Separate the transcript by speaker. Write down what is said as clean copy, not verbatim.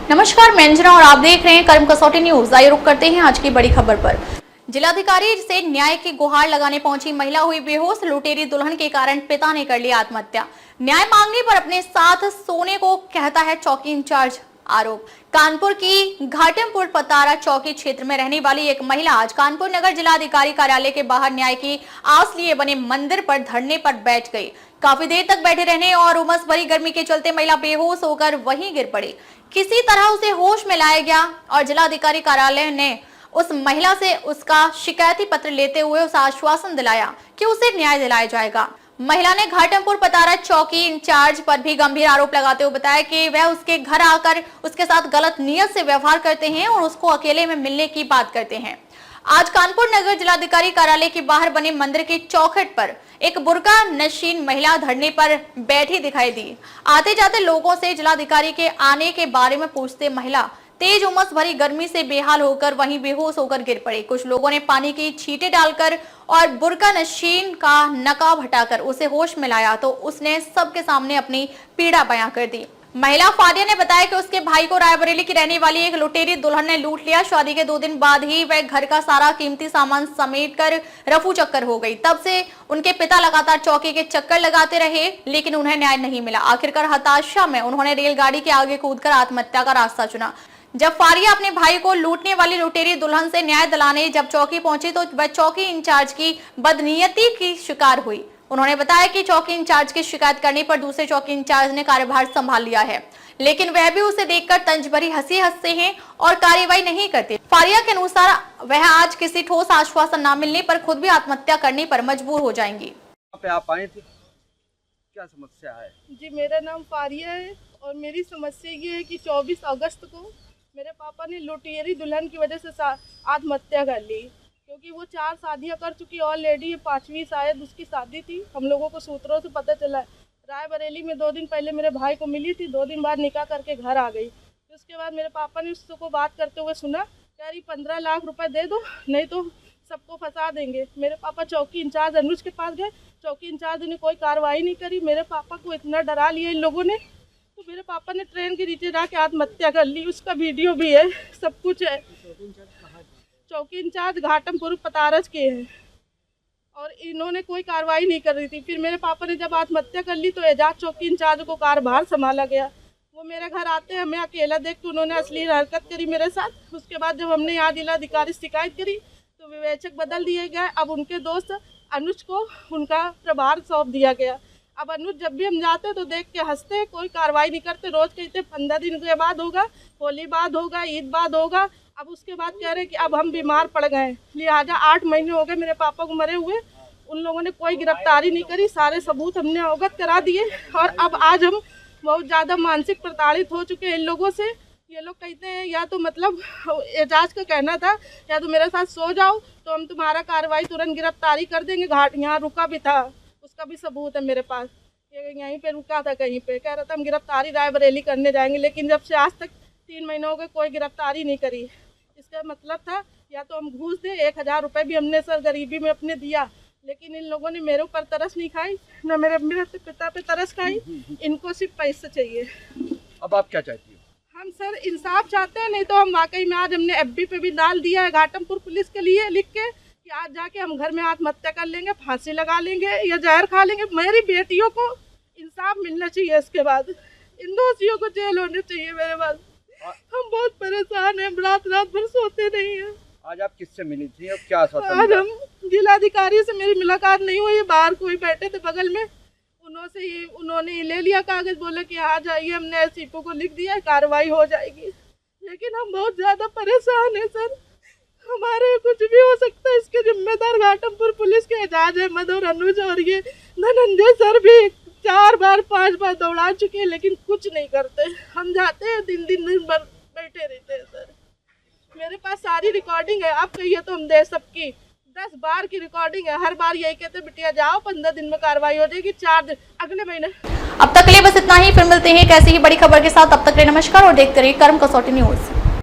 Speaker 1: नमस्कार, मैं अंजना और आप देख रहे हैं कर्म कसौटी न्यूज। आइए रुक करते हैं आज की बड़ी खबर पर। जिलाधिकारी से न्याय की गुहार लगाने पहुंची महिला हुई बेहोश। लुटेरी दुल्हन के कारण पिता ने कर लिया आत्महत्या। न्याय मांगने पर अपने साथ सोने को कहता है चौकी इंचार्ज। आरोप कानपुर की घाटमपुर पतारा चौकी क्षेत्र में रहने वाली एक महिला आज कानपुर नगर जिलाधिकारी कार्यालय के बाहर न्याय की आस लिए बने मंदिर पर धरने पर बैठ गई। काफी देर तक बैठे रहने और उमस भरी गर्मी के चलते महिला बेहोश होकर वहीं गिर पड़ी। किसी तरह उसे होश में लाया गया और जिलाधिकारी कार्यालय ने उस महिला से उसका शिकायती पत्र लेते हुए उसे आश्वासन दिलाया कि उसे न्याय दिलाया जाएगा। महिला ने घाटमपुर पतारा चौकी इंचार्ज पर भी गंभीर आरोप लगाते हुए बताया कि वह उसके घर आकर उसके साथ गलत नियत से व्यवहार करते हैं और उसको अकेले में मिलने की बात करते हैं। आज कानपुर नगर जिलाधिकारी कार्यालय के बाहर बने मंदिर की चौखट पर एक बुर्का नशीन महिला धरने पर बैठी दिखाई दी। आते जाते लोगों से जिलाधिकारी के आने के बारे में पूछते महिला तेज उमस भरी गर्मी से बेहाल होकर वहीं बेहोश होकर गिर पड़ी। कुछ लोगों ने पानी की छींटे डालकर और बुर्का नशीन का नकाब हटाकर उसे होश में लाया तो उसने सबके सामने अपनी पीड़ा बयां कर दी। महिला फादिया ने बताया कि उसके भाई को रायबरेली की रहने वाली एक लुटेरी दुल्हन ने लूट लिया। शादी के 2 दिन बाद ही वह घर का सारा कीमती सामान समेटकर रफू चक्कर हो गई। तब से उनके पिता लगातार चौकी के चक्कर लगाते रहे लेकिन उन्हें न्याय नहीं मिला। आखिरकार हताशा में उन्होंने रेलगाड़ी के आगे कूदकर आत्महत्या का रास्ता चुना। जब फारिया अपने भाई को लूटने वाली लुटेरी दुल्हन से न्याय दिलाने जब चौकी पहुंची तो वह चौकी इंचार्ज की बदनीयती की शिकार हुई। उन्होंने बताया कि चौकी इंचार्ज की शिकायत करने पर दूसरे चौकी इंचार्ज ने कार्यभार संभाल लिया है लेकिन वह भी उसे देखकर तंज भरी हंसी हंसते हैं और कार्यवाही नहीं करते। फारिया के अनुसार वह आज किसी ठोस आश्वासन न मिलने पर खुद भी आत्महत्या करने पर मजबूर हो जाएंगी।
Speaker 2: आप आए थे, क्या समस्या है?
Speaker 3: जी, मेरा नाम फारिया है और मेरी समस्या ये है कि 24 अगस्त को मेरे पापा ने लुटेरी दुल्हन की वजह से आत्महत्या कर ली क्योंकि वो 4 शादियां कर चुकी ऑलरेडी। 5वीं शायद उसकी शादी थी। हम लोगों को सूत्रों से पता चला रायबरेली में 2 दिन पहले मेरे भाई को मिली थी। 2 दिन बाद निकाह करके घर आ गई। उसके बाद मेरे पापा ने उसको बात करते हुए सुना, कह रही 15 लाख रुपए दे दो नहीं तो सबको फंसा देंगे। मेरे पापा चौकी इंचार्ज अनुज के पास गए। चौकी इंचार्ज ने कोई कार्रवाई नहीं करी। मेरे पापा को इतना डरा लिया इन लोगों ने तो मेरे पापा ने ट्रेन के नीचे जाके आत्महत्या कर ली। उसका वीडियो भी है, सब कुछ है। चौकी इंचार्ज घाटमपुर पतारस के हैं और इन्होंने कोई कार्रवाई नहीं कर रही थी। फिर मेरे पापा ने जब आत्महत्या कर ली तो एजाज चौकी इंचार्ज को कार्यभार संभाला गया। वो मेरे घर आते हैं, हमें अकेला देख के उन्होंने अश्लील हरकत करी मेरे साथ। उसके बाद जब हमने यहाँ जिलाधिकारी शिकायत करी तो विवेचक बदल दिए गए। अब उनके दोस्त अनुज को उनका प्रभार सौंप दिया गया। अब अनुज जब भी हम जाते तो देख के हंसते, कोई कार्रवाई नहीं करते। रोज कहते 15 दिन के बाद होगा, होली बाद होगा, ईद बाद होगा। अब उसके बाद कह रहे कि अब हम बीमार पड़ गए, लिहाजा 8 महीने हो गए मेरे पापा को मरे हुए। उन लोगों ने कोई गिरफ्तारी नहीं करी। सारे सबूत हमने अवगत करा दिए और अब आज हम बहुत ज़्यादा मानसिक प्रताड़ित हो चुके हैं इन लोगों से। ये लोग कहते हैं या तो मतलब एजाज का कहना था या तो मेरे साथ सो जाओ तो हम तुम्हारा कार्रवाई तुरंत गिरफ्तारी कर देंगे। घाट यहाँ रुका भी था, उसका भी सबूत है मेरे पास। ये यहीं पे रुका था कहीं पे, कह रहा था हम गिरफ्तारी रायबरेली करने जाएंगे लेकिन जब से आज तक 3 महीने हो गए कोई गिरफ्तारी नहीं करी। इसका मतलब था या तो हम घूस दें। 1000 रुपये भी हमने सर गरीबी में अपने दिया लेकिन इन लोगों ने मेरे ऊपर तरस नहीं खाई, न मेरे पिता पे तरस खाई। इनको सिर्फ पैसे चाहिए।
Speaker 2: अब आप क्या चाहती हो?
Speaker 3: हम सर इंसाफ चाहते हैं, नहीं तो हम वाकई में आज हमने FB पे भी डाल दिया है घाटमपुर पुलिस के लिए लिख के कि आज जाके हम घर में आत्महत्या कर लेंगे, फांसी लगा लेंगे या जहर खा लेंगे। मेरी बेटियों को इंसाफ मिलना चाहिए। इसके बाद इन दोषियों को जेल होने चाहिए मेरे पास। हम बहुत परेशान हैं, रात भर सोते नहीं हैं।
Speaker 2: आज आप किससे मिली थी और क्या आश्वासन?
Speaker 3: आज हम जिलाधिकारी से मेरी मुलाकात नहीं हुई। बाहर कोई बैठे थे बगल में, उन्होंने ले लिया कागज, बोले कि आ जाइए, हमने एसईपो को लिख दिया, कार्रवाई हो जाएगी। लेकिन हम बहुत ज्यादा परेशान हैं सर। हमारे कुछ भी हो सकता है। इसके जिम्मेदार घाटमपुर पुलिस के एजाज अहमद और अनुज और ये धनंजय सर भी 4 बार 5 बार दौड़ा चुके हैं लेकिन कुछ नहीं करते। हम जाते हैं दिन भर बैठे रहते हैं सर। मेरे पास सारी रिकॉर्डिंग है, आप कहिए तो हम दे सबकी। 10 बार की रिकॉर्डिंग है। हर बार यही कहते बिटिया जाओ 15 दिन में कार्रवाई हो जाएगी, 4 दिन अगले महीने।
Speaker 1: अब तक के लिए बस इतना ही। फिर मिलते हैं एक ऐसी ही बड़ी खबर के साथ। तब तक के लिए नमस्कार और देखते रहिए कर्म कसौटी न्यूज।